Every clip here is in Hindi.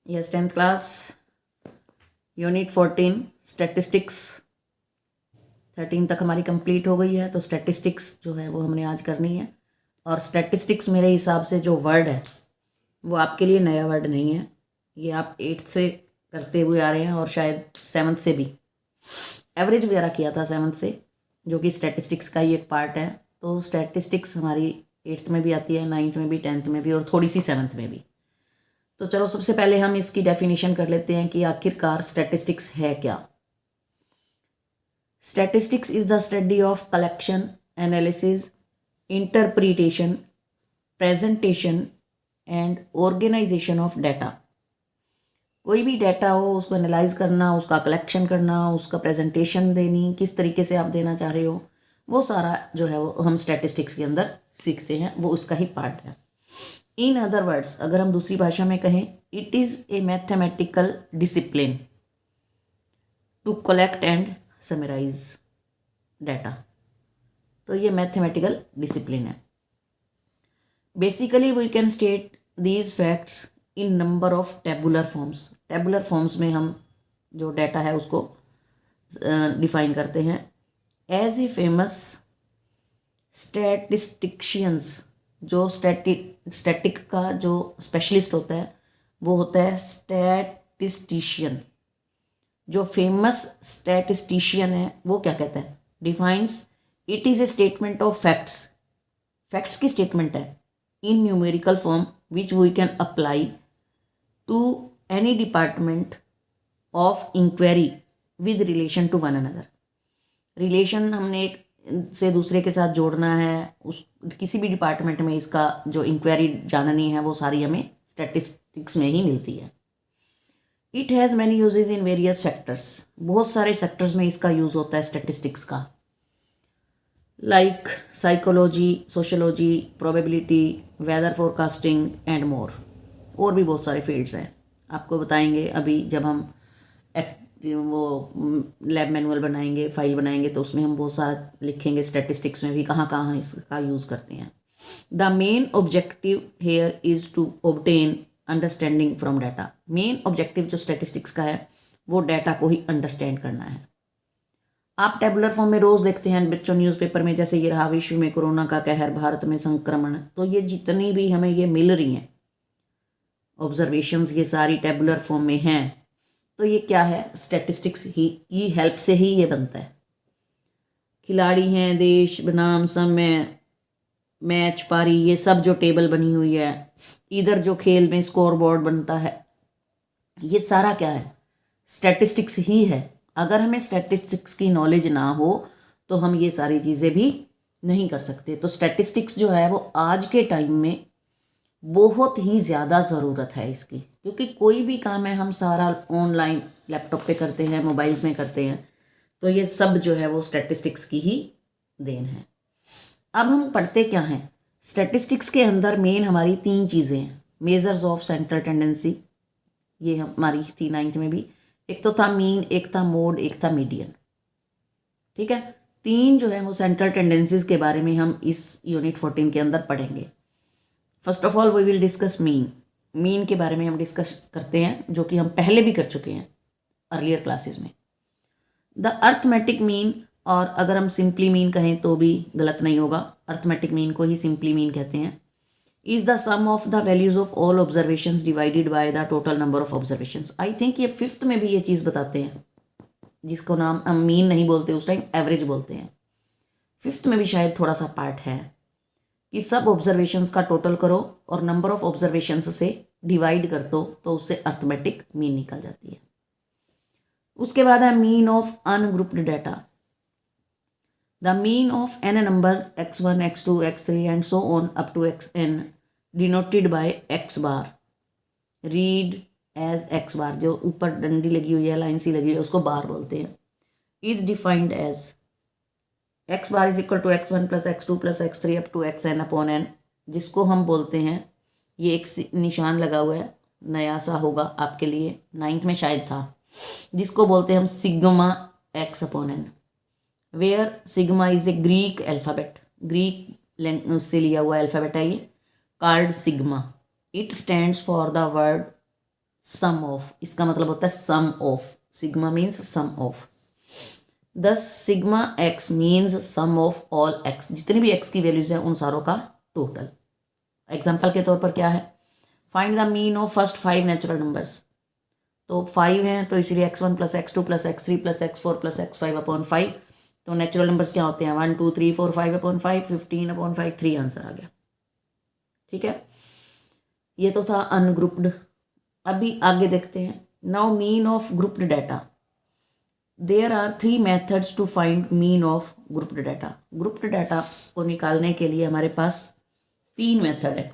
Yes 10th class unit 14 statistics 13 तक हमारी कंप्लीट हो गई है। तो स्टैटिस्टिक्स जो है वो हमने आज करनी है। और स्टैटिस्टिक्स मेरे हिसाब से जो वर्ड है वो आपके लिए नया वर्ड नहीं है, ये आप 8th से करते हुए आ रहे हैं और शायद 7th से भी एवरेज वगैरह किया था 7th से, जो कि स्टैटिस्टिक्स का ही एक पार्ट है। तो स्टैटिस्टिक्स हमारी 8th में भी आती है, 9th में भी, 10th में भी और थोड़ी सी 7th में भी। तो चलो सबसे पहले हम इसकी डेफिनेशन कर लेते हैं कि आखिरकार स्टैटिस्टिक्स है क्या। Statistics is the study of collection, analysis, interpretation, presentation and organisation of data. कोई भी डाटा हो उसको एनालाइज करना, उसका कलेक्शन करना, उसका प्रेजेंटेशन देनी, किस तरीके से आप देना चाह रहे हो, वो सारा जो है वो हम स्टैटिस्टिक्स के अंदर सीखते हैं, वो उसका ही पार्ट है। इन अदर वर्ड्स, अगर हम दूसरी भाषा में कहें, it is a mathematical discipline to collect and summarise data. तो ये मैथमेटिकल डिसिप्लिन है। Basically we can state these facts in number of tabular forms. Tabular forms में हम जो डाटा है उसको डिफाइन करते हैं। एज ए फेमस स्टैटिस्टिशियंस, जो स्टैटिक का जो स्पेशलिस्ट होता है वो होता है स्टैटिस्टिशियन। जो फेमस स्टैटिस्टिशियन है वो क्या कहता है, defines it is a statement of facts. Facts की स्टेटमेंट है in numerical form which we can apply to any department of inquiry with relation to one another. Relation हमने एक से दूसरे के साथ जोड़ना है, उस किसी भी डिपार्टमेंट में इसका जो इंक्वायरी जाननी है वो सारी हमें स्टैटिस्टिक्स में ही मिलती है। It has many uses in various sectors. बहुत सारे सेक्टर्स में इसका यूज़ होता है स्टैटिस्टिक्स का, like psychology, sociology, probability, weather forecasting and more. और भी बहुत सारे फील्ड्स हैं, आपको बताएंगे अभी जब हम वो लैब मैनुअल बनाएंगे, फाइल बनाएंगे, तो उसमें हम बहुत सारा लिखेंगे स्टैटिस्टिक्स में भी कहाँ कहाँ इसका यूज़ करते हैं। The main objective here is to obtain understanding from data. Main objective जो स्टैटिस्टिक्स का है वो डाटा को ही अंडरस्टैंड करना है। आप टेबुलर फॉर्म में रोज़ देखते हैं बच्चों न्यूज़पेपर में, जैसे ये रहा विश्व में कोरोना का कहर, भारत में संक्रमण। तो ये जितनी भी हमें ये मिल रही हैं ऑब्जर्वेशंस, ये सारी टेबुलर फॉर्म में हैं। तो ये क्या है, स्टैटिस्टिक्स ही की हेल्प से ही ये बनता है। खिलाड़ी हैं, देश बनाम, समय, मैच, पारी, ये सब जो टेबल बनी हुई है, इधर जो खेल में स्कोर बोर्ड बनता है, ये सारा क्या है, स्टैटिस्टिक्स ही है। अगर हमें स्टैटिस्टिक्स की नॉलेज ना हो तो हम ये सारी चीज़ें भी नहीं कर सकते। तो स्टैटिस्टिक्स जो है वो आज के टाइम में बहुत ही ज़्यादा ज़रूरत है इसकी, क्योंकि कोई भी काम है हम सारा ऑनलाइन लैपटॉप पे करते हैं, मोबाइल्स में करते हैं। तो ये सब जो है वो स्टैटिस्टिक्स की ही देन है। अब हम पढ़ते क्या हैं, स्टैटिस्टिक्स के अंदर मेन हमारी 3 चीज़ें हैं। मेजर्स ऑफ सेंट्रल टेंडेंसी, ये हमारी थी 9th में भी। एक तो था मीन, एक था मोड, एक था मीडियन। ठीक है, 3 जो है वो सेंट्रल टेंडेंसीज के बारे में हम इस यूनिट 14 के अंदर पढ़ेंगे। First of all we will discuss mean. Mean के बारे में हम डिस्कस करते हैं, जो कि हम पहले भी कर चुके हैं अर्लियर क्लासेस में। द अर्थमेटिक मीन, और अगर हम सिंपली मीन कहें तो भी गलत नहीं होगा, अर्थमेटिक मीन को ही सिंपली मीन कहते हैं, is the sum of the values of all observations divided by the total number of observations. I think ये 5th में भी ये चीज़ बताते हैं, जिसको नाम हम मीन नहीं बोलते उस टाइम, एवरेज बोलते हैं। 5th में भी शायद थोड़ा सा पार्ट है कि सब ऑब्जर्वेशंस का टोटल करो और नंबर ऑफ ऑब्जर्वेशंस से डिवाइड कर दो, तो उससे अर्थमेटिक मीन निकल जाती है। उसके बाद है mean of ungrouped data. The mean of n numbers x1, x2, x3 and so on up to xn denoted by x bar, read as x bar. जो ऊपर डंडी लगी हुई है, लाइन सी लगी हुई है, उसको बार बोलते हैं। Is defined as x bar is equal to x1 plus x2 plus x3 up to xn upon n, जिसको हम बोलते हैं, ये एक निशान लगा हुआ है, नया सा होगा आपके लिए, 9th में शायद था, जिसको बोलते हैं हम sigma x upon n, where sigma is a Greek alphabet, Greek से लिया हुआ अल्फ़ाबेट है ये, called sigma. It stands for the word sum of, इसका मतलब होता है sum of, sigma means sum of. Thus sigma X means sum of all X, जितनी भी एक्स की वैल्यूज हैं उन सारों का टोटल। एग्जाम्पल के तौर पर क्या है, find the mean of first 5 natural numbers. तो 5 हैं तो इसीलिए x1 plus x2 plus x3 plus x4 plus x5 upon 5। तो नेचुरल नंबर्स क्या होते हैं, 1 2 3 4 5 अपॉन 5, 15 अपॉन 5, 3 आंसर आ गया। ठीक है, ये तो था अनग्रुप्ड। अभी आगे देखते हैं। Now mean of grouped data. There are 3 methods to find mean of grouped data. Grouped data को निकालने के लिए हमारे पास 3 मेथड है।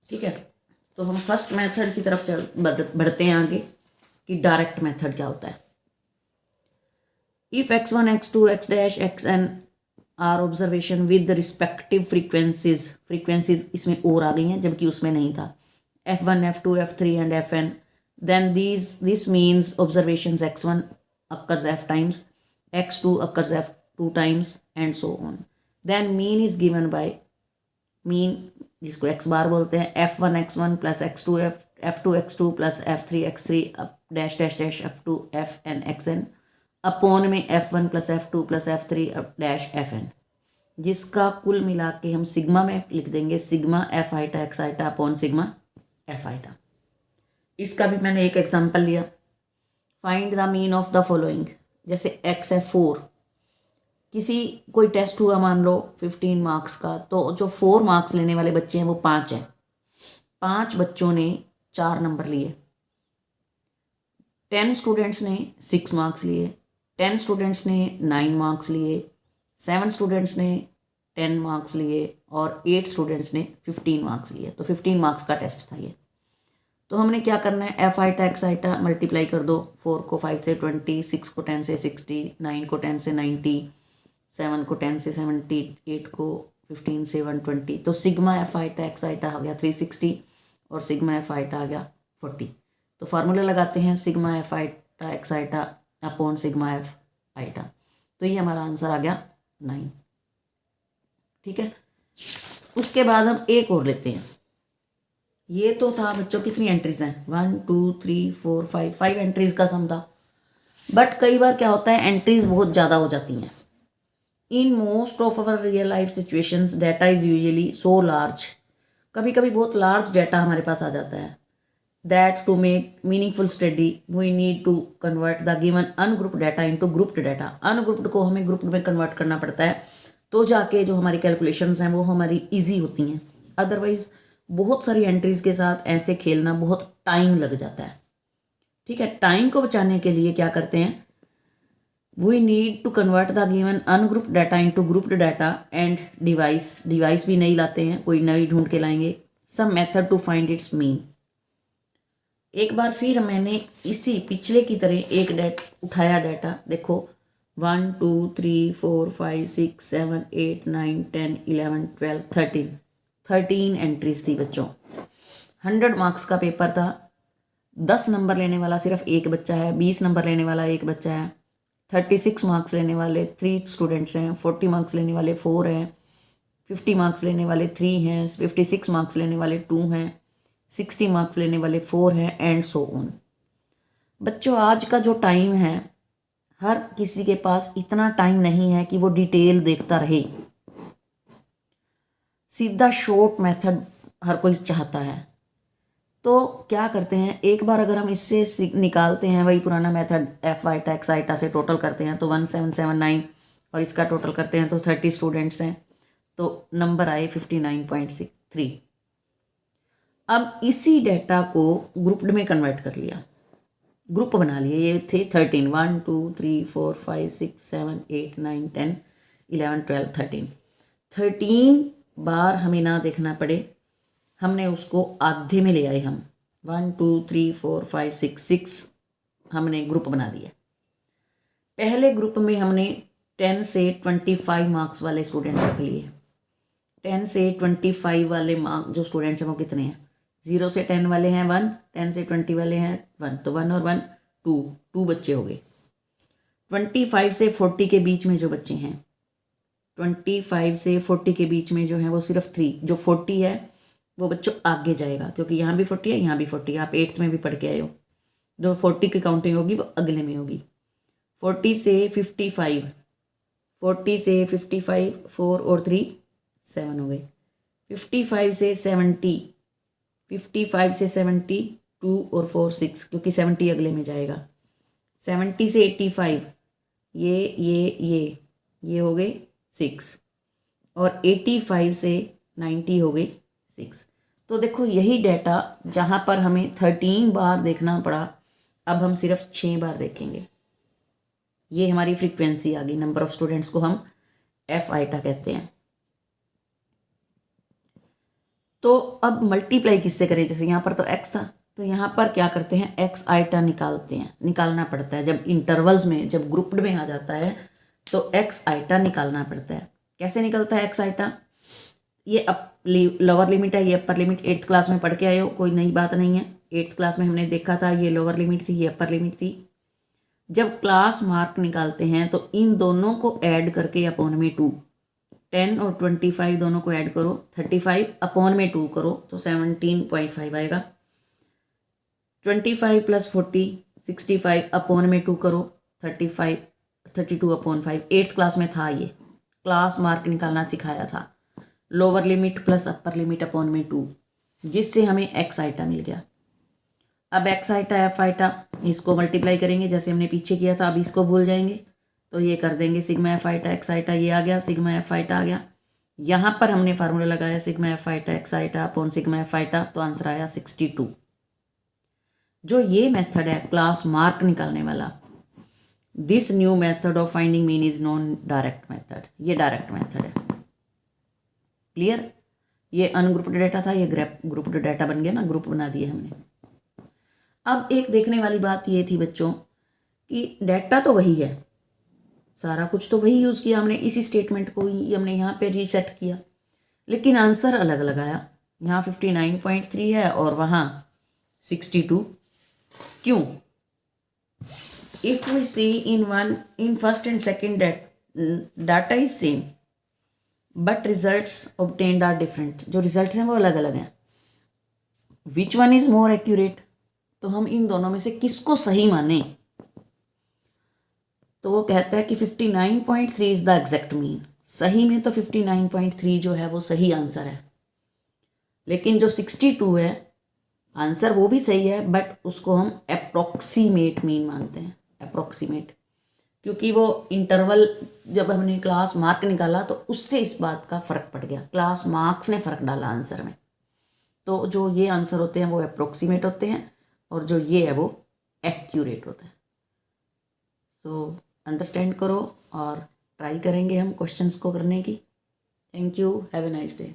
ठीक है, तो हम फर्स्ट मेथड की तरफ बढ़ते हैं आगे कि डायरेक्ट मेथड क्या होता है। If x1 x2 x dash xn are observation with respective frequencies इसमें और आ गई हैं जबकि उसमें नहीं था, f1 f2 f3 and fn, then this means observations x1 occurs f times, x2 occurs f2 times and so on. Then mean is given by mean, जिसको x बार बोलते हैं, f1 x1 plus x2 f2 x2 plus f3 x3 dash dash dash f2 fn xn upon में f1 plus f2 plus f3 dash fn, जिसका कुल मिला के हम सिग्मा में लिख देंगे, sigma f iota x iota upon sigma f iota. इसका भी मैंने एक एग्जांपल लिया, find the mean of the following. जैसे x है 4, किसी कोई टेस्ट हुआ मान लो 15 मार्क्स का, तो जो 4 मार्क्स लेने वाले बच्चे हैं वो 5 हैं। 5 बच्चों ने 4 नंबर लिए, 10 स्टूडेंट्स ने 6 मार्क्स लिए, 10 स्टूडेंट्स ने 9 मार्क्स लिए, 7 स्टूडेंट्स ने 10 मार्क्स लिए और 8 स्टूडेंट्स ने 15 मार्क्स लिए। तो 15 मार्क्स का टेस्ट था ये। तो हमने क्या करना है, F iota X iota multiply कर दो, 4 को 5 से 20, 6 को 10 से 60, 9 को 10 से 90, 7 को 10 से 70, 8 को 15 से 120। तो sigma F iota X eta आ गया 360 और सिग्मा एफ आइटा आ गया 40। तो फार्मूला लगाते हैं, sigma F iota X iota upon sigma F iota, तो ये हमारा आंसर आ गया 9। ठीक है, उसके बाद हम एक और लेते हैं। ये तो था बच्चों कितनी एंट्रीज हैं, 1 2 3 4 5 एंट्रीज का सम था। बट कई बार क्या होता है, एंट्रीज बहुत ज़्यादा हो जाती हैं। In most of our real life situations data is usually so large, कभी कभी बहुत लार्ज डाटा हमारे पास आ जाता है, that to make meaningful study we need to convert the given ungrouped data into grouped data. Ungrouped को हमें ग्रुप्ड में कन्वर्ट करना पड़ता है, तो जाके जो हमारी कैलकुलेशंस हैं वो हमारी ईजी होती हैं। अदरवाइज बहुत सारी एंट्रीज के साथ ऐसे खेलना बहुत टाइम लग जाता है। ठीक है, टाइम को बचाने के लिए क्या करते हैं, we need to convert the given ungrouped data into grouped data and device भी नहीं लाते हैं, कोई नई ढूंढ के लाएंगे, some method to find its mean. एक बार फिर मैंने इसी पिछले की तरह एक उठाया डाटा, देखो 1 2 3 4 5 6 7 8 9 10 11 12 13 एंट्रीज थी बच्चों। 100 मार्क्स का पेपर था, 10 नंबर लेने वाला सिर्फ एक बच्चा है, 20 नंबर लेने वाला एक बच्चा है, 36 मार्क्स लेने वाले 3 स्टूडेंट्स हैं, 40 मार्क्स लेने वाले 4 हैं, 50 मार्क्स लेने वाले 3 हैं, 56 मार्क्स लेने वाले 2 हैं, 60 मार्क्स लेने वाले 4 हैं एंड सो ऑन। बच्चों आज का जो टाइम है, हर किसी के पास इतना टाइम नहीं है कि वो डिटेल देखता रहे। सीधा शॉर्ट मेथड हर कोई चाहता है, तो क्या करते हैं, एक बार अगर हम इससे निकालते हैं वही पुराना method F iota X iota से टोटल करते हैं तो 1779 और इसका टोटल करते हैं तो 30 स्टूडेंट्स हैं, तो नंबर आए 59.63। अब इसी डाटा को ग्रुप्ड में कन्वर्ट कर लिया, ग्रुप बना लिए, ये थे 13, 1 2 3 4 5 6 7 8 9 10 11 12 13 बार हमें ना देखना पड़े, हमने उसको आधे में ले आए। हम 1 2 3 4 5 6 हमने ग्रुप बना दिया। पहले ग्रुप में हमने 10 से 25 मार्क्स वाले स्टूडेंट्स रख लिए। 10 से 25 वाले मार्क्स जो स्टूडेंट्स हैं वो कितने हैं, 0 से 10 वाले हैं 1, 10 से 20 वाले हैं 1, तो 1 और 1 2 बच्चे हो गए। 25 से 40 के बीच में जो बच्चे हैं, 25 से 40 के बीच में जो है वो सिर्फ 3, जो 40 है वो बच्चों आगे जाएगा, क्योंकि यहाँ भी 40 है, यहाँ भी 40 है। आप 8th में भी पढ़ के आए हो। जो 40 की काउंटिंग होगी वो अगले में होगी। 40 से 55, 40 से 55, 4 और 3 7 हो गए। 55 से 70, 55 से 70, 2 और 4 6, क्योंकि 70 अगले में जाएगा। 70 से 85, ये हो गए 6, और 85 से 90 हो गई 6। तो देखो यही डाटा जहाँ पर हमें 13 बार देखना पड़ा, अब हम सिर्फ 6 बार देखेंगे। ये हमारी फ्रीक्वेंसी आ गई। नंबर ऑफ स्टूडेंट्स को हम एफ आइटा कहते हैं। तो अब मल्टीप्लाई किससे करें? जैसे यहाँ पर तो एक्स था, तो यहाँ पर क्या करते हैं, एक्स आइटा निकालते हैं। निकालना पड़ता है जब इंटरवल्स में, जब ग्रुप्ड में आ जाता है तो एक्स आइटा निकालना पड़ता है। कैसे निकलता है एक्स आइटा? ये लोअर लिमिट है, ये अपर लिमिट 8th क्लास में पढ़ के आए हो, कोई नई बात नहीं है। 8th क्लास में हमने देखा था, ये लोअर लिमिट थी, ये अपर लिमिट थी। जब क्लास मार्क निकालते हैं तो इन दोनों को ऐड करके अपॉन में 2, 10 और 25 दोनों को ऐड करो, 35 अपॉन में 2 करो तो 17.5 आएगा। 25 प्लस 40, 65 अपॉन में 2 करो, 35, 32 अपॉन 5। 8th क्लास में था, ये क्लास मार्क निकालना सिखाया था। Lower limit plus upper limit upon में 2, जिससे हमें एक्स आइटा मिल गया। अब एक्स आइटा एफ आइटा, इसको मल्टीप्लाई करेंगे जैसे हमने पीछे किया था। अब इसको भूल जाएंगे तो ये कर देंगे sigma F iota X iota, ये आ गया सिग्मा एफ आइटा आ गया। यहाँ पर हमने फार्मूला लगाया sigma F iota X iota upon sigma F iota, तो आंसर आया 62। जो ये मेथड है क्लास मार्क निकालने वाला, this new method of finding mean is non direct method. ये डायरेक्ट मेथड है। क्लियर? ये अनग्रुप्ड डाटा था, ये ग्रुप्ड डाटा बन गया ना, ग्रुप बना दिए हमने। अब एक देखने वाली बात ये थी बच्चों कि डाटा तो वही है, सारा कुछ तो वही यूज़ किया हमने, इसी स्टेटमेंट को ही हमने यहाँ पे रीसेट किया, लेकिन आंसर अलग अलग आया। यहाँ 59.3 है और वहाँ 62। क्यों? If we see in first and second data is same but results obtained are different. जो रिजल्ट्स हैं वो अलग अलग हैं। Which one is more accurate? तो हम इन दोनों में से किसको सही माने? तो वो कहता है कि 59.3 इज द एग्जैक्ट मीन। सही में तो 59.3 जो है वो सही आंसर है, लेकिन जो 62 है आंसर वो भी सही है, बट उसको हम अप्रोक्सीमेट मीन मानते हैं। अप्रोक्सीमेट, क्योंकि वो इंटरवल जब हमने क्लास मार्क निकाला तो उससे इस बात का फ़र्क पड़ गया, क्लास मार्क्स ने फ़र्क डाला आंसर में। तो जो ये आंसर होते हैं वो अप्रोक्सीमेट होते हैं, और जो ये है वो एक्यूरेट होता है। सो अंडरस्टैंड करो और ट्राई करेंगे हम क्वेश्चंस को करने की। Thank you, have a nice day.